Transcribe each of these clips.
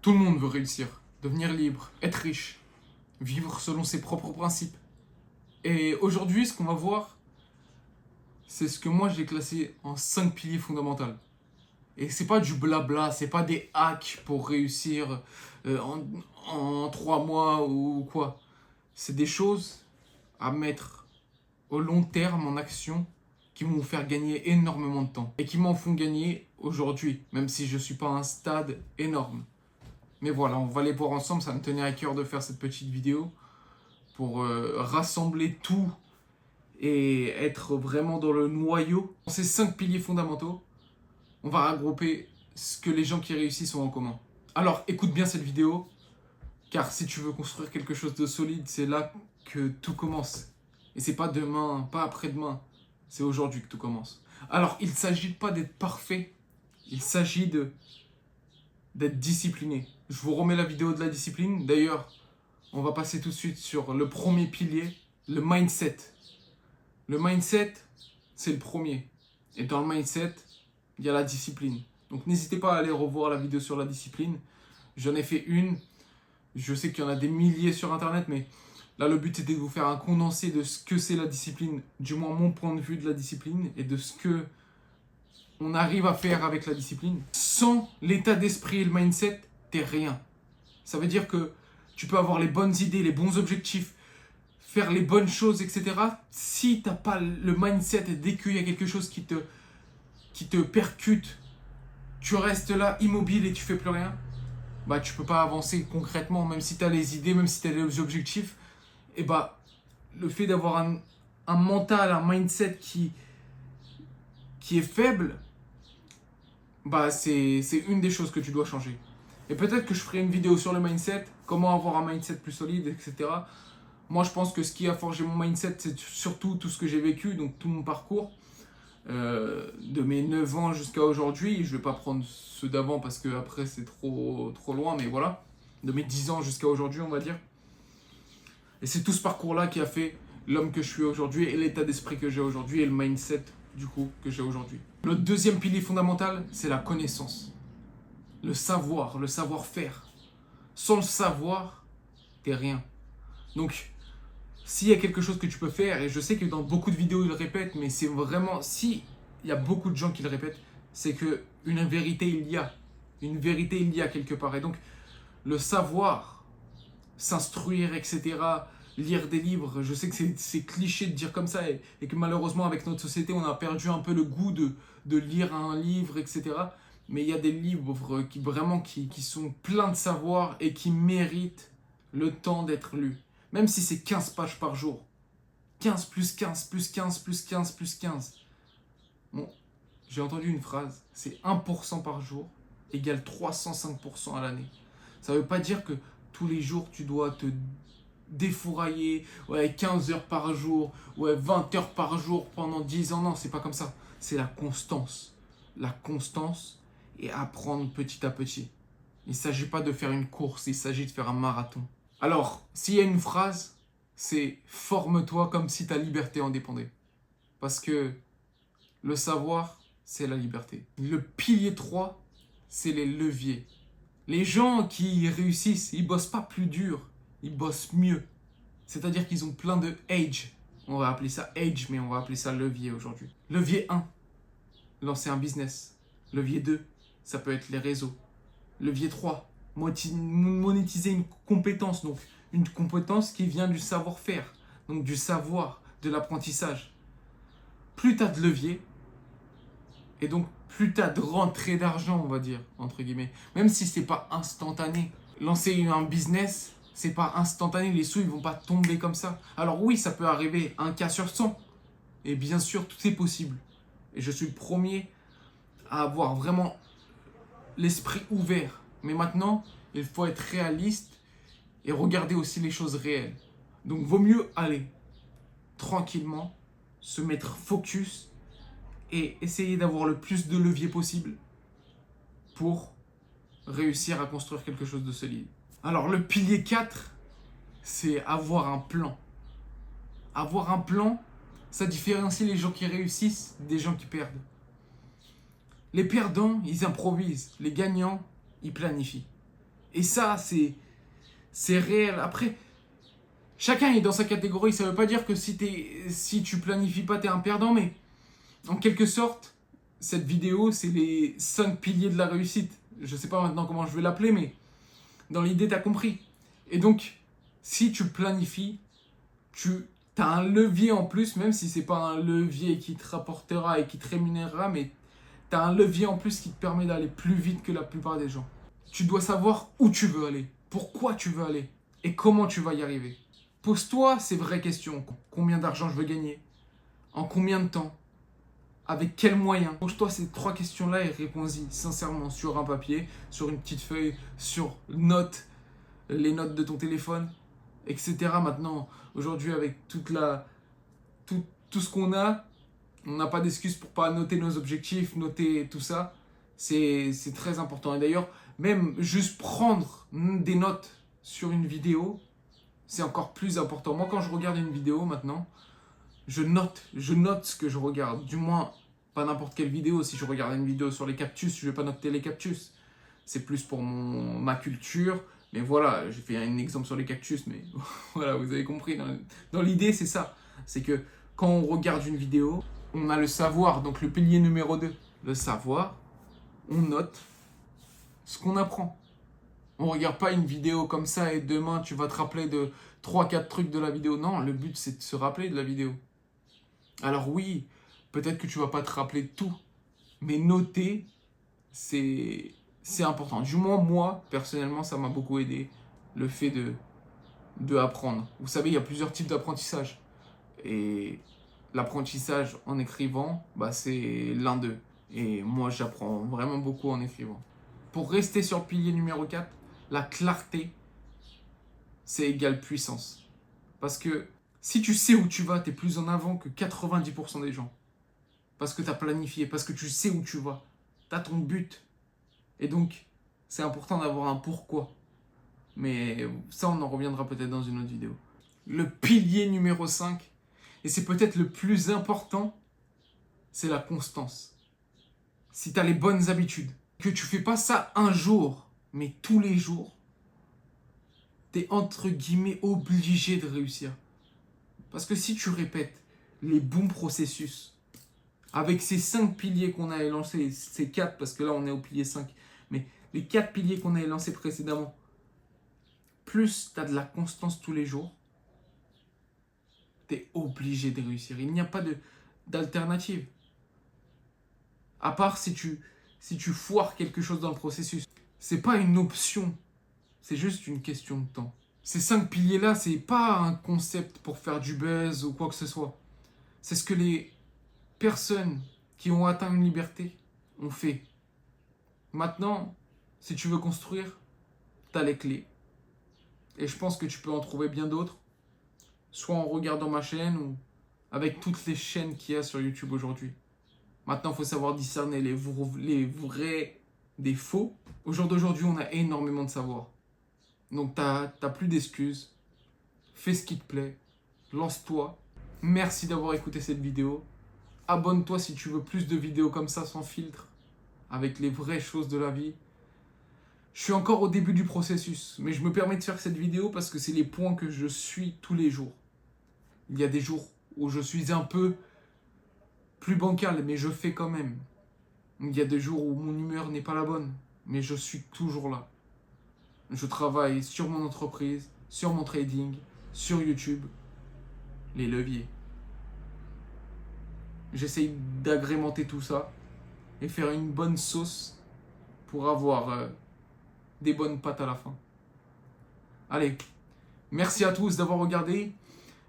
Tout le monde veut réussir, devenir libre, être riche, vivre selon ses propres principes. Et aujourd'hui, ce qu'on va voir, c'est ce que moi j'ai classé en 5 piliers fondamentaux. Et c'est pas du blabla, c'est pas des hacks pour réussir en 3 mois ou quoi. C'est des choses à mettre au long terme en action qui vont vous faire gagner énormément de temps. Et qui m'en font gagner aujourd'hui, même si je ne suis pas à un stade énorme. Mais voilà, on va les voir ensemble, ça me tenait à cœur de faire cette petite vidéo pour rassembler tout et être vraiment dans le noyau. Dans ces 5 piliers fondamentaux, on va regrouper ce que les gens qui réussissent ont en commun. Alors écoute bien cette vidéo, car si tu veux construire quelque chose de solide, c'est là que tout commence. Et c'est pas demain, pas après-demain, c'est aujourd'hui que tout commence. Alors il ne s'agit pas d'être parfait, il s'agit d'être discipliné. Je vous remets la vidéo de la discipline. D'ailleurs, on va passer tout de suite sur le premier pilier, le mindset. Le mindset, c'est le premier. Et dans le mindset, il y a la discipline. Donc n'hésitez pas à aller revoir la vidéo sur la discipline. J'en ai fait une. Je sais qu'il y en a des milliers sur internet, mais là le but c'était de vous faire un condensé de ce que c'est la discipline, du moins mon point de vue de la discipline et de ce que on arrive à faire avec la discipline. Sans l'état d'esprit et le mindset, t'es rien. Ça veut dire que tu peux avoir les bonnes idées, les bons objectifs, faire les bonnes choses, etc. Si t'as pas le mindset et dès qu'il y a quelque chose qui te percute, tu restes là immobile et tu fais plus rien, bah tu peux pas avancer concrètement, même si tu as les idées, même si tu as les objectifs. Et bah le fait d'avoir un mental, un mindset qui est faible, bah c'est une des choses que tu dois changer. Et peut-être que je ferai une vidéo sur le mindset, comment avoir un mindset plus solide, etc. Moi je pense que ce qui a forgé mon mindset, c'est surtout tout ce que j'ai vécu, donc tout mon parcours. De mes 9 ans jusqu'à aujourd'hui, je vais pas prendre ceux d'avant parce que après c'est trop loin, mais voilà, de mes 10 ans jusqu'à aujourd'hui on va dire. Et c'est tout ce parcours-là qui a fait l'homme que je suis aujourd'hui et l'état d'esprit que j'ai aujourd'hui et le mindset du coup que j'ai aujourd'hui. Le deuxième pilier fondamental, c'est la connaissance, le savoir-faire. Sans le savoir, t'es rien. Donc s'il y a quelque chose que tu peux faire, et je sais que dans beaucoup de vidéos ils le répètent, mais c'est vraiment, si il y a beaucoup de gens qui le répètent, c'est que une vérité il y a. Une vérité il y a quelque part. Et donc, le savoir, s'instruire, etc., lire des livres, je sais que c'est cliché de dire comme ça, et que malheureusement avec notre société, on a perdu un peu le goût de lire un livre, etc. Mais il y a des livres qui sont pleins de savoir et qui méritent le temps d'être lus. Même si c'est 15 pages par jour. 15 plus 15 plus 15 plus 15 plus 15. Bon, j'ai entendu une phrase, c'est 1% par jour égale 305% à l'année. Ça ne veut pas dire que tous les jours tu dois te défourailler, ouais, 15 heures par jour, ouais, 20 heures par jour pendant 10 ans. Non, c'est pas comme ça. C'est la constance. La constance et apprendre petit à petit. Il ne s'agit pas de faire une course, il s'agit de faire un marathon. Alors, s'il y a une phrase, c'est « forme-toi comme si ta liberté en dépendait ». Parce que le savoir, c'est la liberté. Le pilier 3, c'est les leviers. Les gens qui réussissent, ils bossent pas plus dur, ils bossent mieux. C'est-à-dire qu'ils ont plein de edge. On va appeler ça edge, mais on va appeler ça levier aujourd'hui. Levier 1, lancer un business. Levier 2, ça peut être les réseaux. Levier 3, monétiser une compétence, donc une compétence qui vient du savoir-faire, donc du savoir, de l'apprentissage. Plus tu as de levier, et donc plus tu as de rentrée d'argent, on va dire, entre guillemets, même si c'est pas instantané. Lancer un business, c'est pas instantané, les sous ils vont pas tomber comme ça. Alors oui, ça peut arriver, un cas sur 100, et bien sûr, tout est possible. Et je suis le premier à avoir vraiment l'esprit ouvert. Mais maintenant, il faut être réaliste et regarder aussi les choses réelles. Donc, vaut mieux aller tranquillement, se mettre focus et essayer d'avoir le plus de leviers possible pour réussir à construire quelque chose de solide. Alors, le pilier 4, c'est avoir un plan. Avoir un plan, ça différencie les gens qui réussissent des gens qui perdent. Les perdants, ils improvisent. Les gagnants, ils planifient. Et ça, c'est réel. Après, chacun est dans sa catégorie. Ça veut pas dire que si tu planifies pas, t'es un perdant, mais en quelque sorte, cette vidéo, c'est les 5 piliers de la réussite. Je sais pas maintenant comment je vais l'appeler, mais dans l'idée, t'as compris. Et donc, si tu planifies, tu as un levier en plus, même si c'est pas un levier qui te rapportera et qui te rémunérera, mais tu as un levier en plus qui te permet d'aller plus vite que la plupart des gens. Tu dois savoir où tu veux aller, pourquoi tu veux aller et comment tu vas y arriver. Pose-toi ces vraies questions. Combien d'argent je veux gagner? En combien de temps? Avec quels moyens? Pose-toi ces 3 questions-là et réponds-y sincèrement sur un papier, sur une petite feuille, sur les notes de ton téléphone, etc. Maintenant, aujourd'hui, avec tout ce qu'on a, on n'a pas d'excuse pour pas noter nos objectifs, noter tout ça. C'est très important. Et d'ailleurs, même juste prendre des notes sur une vidéo, c'est encore plus important. Moi, quand je regarde une vidéo maintenant, je note ce que je regarde. Du moins, pas n'importe quelle vidéo. Si je regarde une vidéo sur les cactus, je vais pas noter les cactus. C'est plus pour ma culture. Mais voilà, j'ai fait un exemple sur les cactus, mais voilà, vous avez compris. Dans l'idée, c'est ça. C'est que quand on regarde une vidéo, on a le savoir, donc le pilier numéro 2. Le savoir, on note ce qu'on apprend. On ne regarde pas une vidéo comme ça et demain, tu vas te rappeler de 3-4 trucs de la vidéo. Non, le but, c'est de se rappeler de la vidéo. Alors oui, peut-être que tu ne vas pas te rappeler de tout, mais noter, c'est important. Du moins, moi, personnellement, ça m'a beaucoup aidé, le fait de apprendre. Vous savez, il y a plusieurs types d'apprentissage. Et l'apprentissage en écrivant, c'est l'un d'eux. Et moi, j'apprends vraiment beaucoup en écrivant. Pour rester sur le pilier numéro 4, la clarté, c'est égal puissance. Parce que si tu sais où tu vas, tu es plus en avant que 90% des gens. Parce que tu as planifié, parce que tu sais où tu vas. Tu as ton but. Et donc, c'est important d'avoir un pourquoi. Mais ça, on en reviendra peut-être dans une autre vidéo. Le pilier numéro 5, et c'est peut-être le plus important, c'est la constance. Si tu as les bonnes habitudes, que tu fais pas ça un jour, mais tous les jours, tu es entre guillemets obligé de réussir. Parce que si tu répètes les bons processus, avec ces 5 piliers qu'on a élancés, ces 4, parce que là on est au pilier 5, mais les 4 piliers qu'on a élancés précédemment, plus tu as de la constance tous les jours, tu es obligé de réussir. Il n'y a pas d'alternative. À part si tu foires quelque chose dans le processus. C'est pas une option, c'est juste une question de temps. Ces 5 piliers-là, c'est pas un concept pour faire du buzz ou quoi que ce soit. C'est ce que les personnes qui ont atteint une liberté ont fait. Maintenant, si tu veux construire, tu as les clés. Et je pense que tu peux en trouver bien d'autres, soit en regardant ma chaîne ou avec toutes les chaînes qu'il y a sur YouTube aujourd'hui. Maintenant, il faut savoir discerner les vrais des faux. Au jour d'aujourd'hui, on a énormément de savoir. Donc, t'as plus d'excuses. Fais ce qui te plaît. Lance-toi. Merci d'avoir écouté cette vidéo. Abonne-toi si tu veux plus de vidéos comme ça, sans filtre, avec les vraies choses de la vie. Je suis encore au début du processus, mais je me permets de faire cette vidéo parce que c'est les points que je suis tous les jours. Il y a des jours où je suis un peu plus bancal, mais je fais quand même. Il y a des jours où mon humeur n'est pas la bonne, mais je suis toujours là. Je travaille sur mon entreprise, sur mon trading, sur YouTube, les leviers. J'essaye d'agrémenter tout ça et faire une bonne sauce pour avoir des bonnes pâtes à la fin. Allez, merci à tous d'avoir regardé.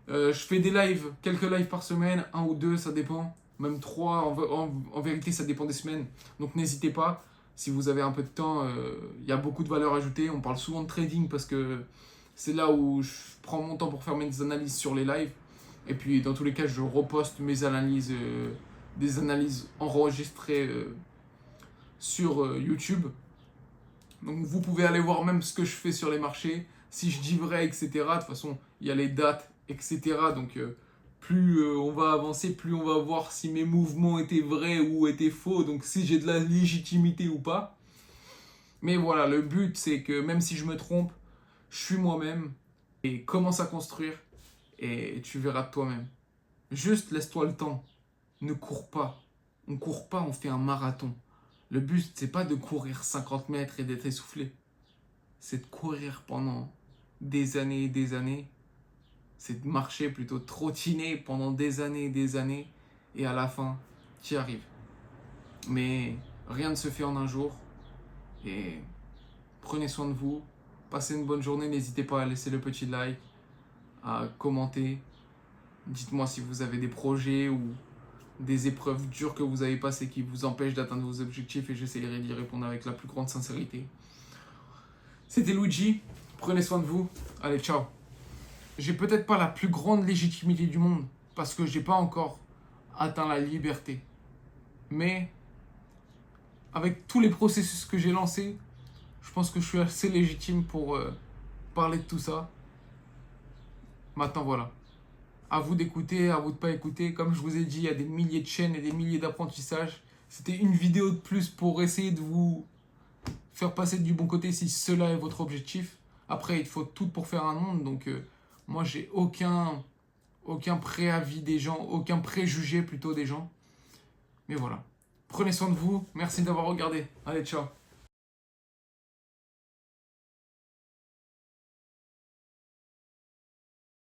Je fais des lives, quelques lives par semaine, 1 ou 2, ça dépend. Même 3, en vérité, ça dépend des semaines. Donc n'hésitez pas, si vous avez un peu de temps, y a beaucoup de valeur ajoutée. On parle souvent de trading parce que c'est là où je prends mon temps pour faire mes analyses sur les lives. Et puis dans tous les cas, je reposte mes analyses, des analyses enregistrées sur YouTube. Donc vous pouvez aller voir même ce que je fais sur les marchés, si je dis vrai, etc. De toute façon, il y a les dates, etc. Donc plus on va avancer, plus on va voir si mes mouvements étaient vrais ou étaient faux, donc si j'ai de la légitimité ou pas. Mais voilà, le but, c'est que même si je me trompe, je suis moi-même et commence à construire et tu verras de toi-même. Juste laisse-toi le temps. Ne cours pas. On court pas, on fait un marathon. Le but, c'est pas de courir 50 mètres et d'être essoufflé. C'est de courir pendant des années et des années. C'est de marcher plutôt, de trottiner pendant des années et des années. Et à la fin, tu y arrives. Mais rien ne se fait en un jour. Et prenez soin de vous. Passez une bonne journée. N'hésitez pas à laisser le petit like, à commenter. Dites-moi si vous avez des projets ou des épreuves dures que vous avez passées qui vous empêchent d'atteindre vos objectifs et j'essaierai d'y répondre avec la plus grande sincérité. C'était Luigi. Prenez soin de vous. Allez, ciao. J'ai peut-être pas la plus grande légitimité du monde parce que j'ai pas encore atteint la liberté. Mais avec tous les processus que j'ai lancés, je pense que je suis assez légitime pour parler de tout ça. Maintenant, voilà. À vous d'écouter, à vous de pas écouter. Comme je vous ai dit, il y a des milliers de chaînes et des milliers d'apprentissages. C'était une vidéo de plus pour essayer de vous faire passer du bon côté si cela est votre objectif. Après, il faut tout pour faire un monde. Donc, moi, j'ai aucun préavis des gens, aucun préjugé plutôt des gens. Mais voilà. Prenez soin de vous. Merci d'avoir regardé. Allez, ciao.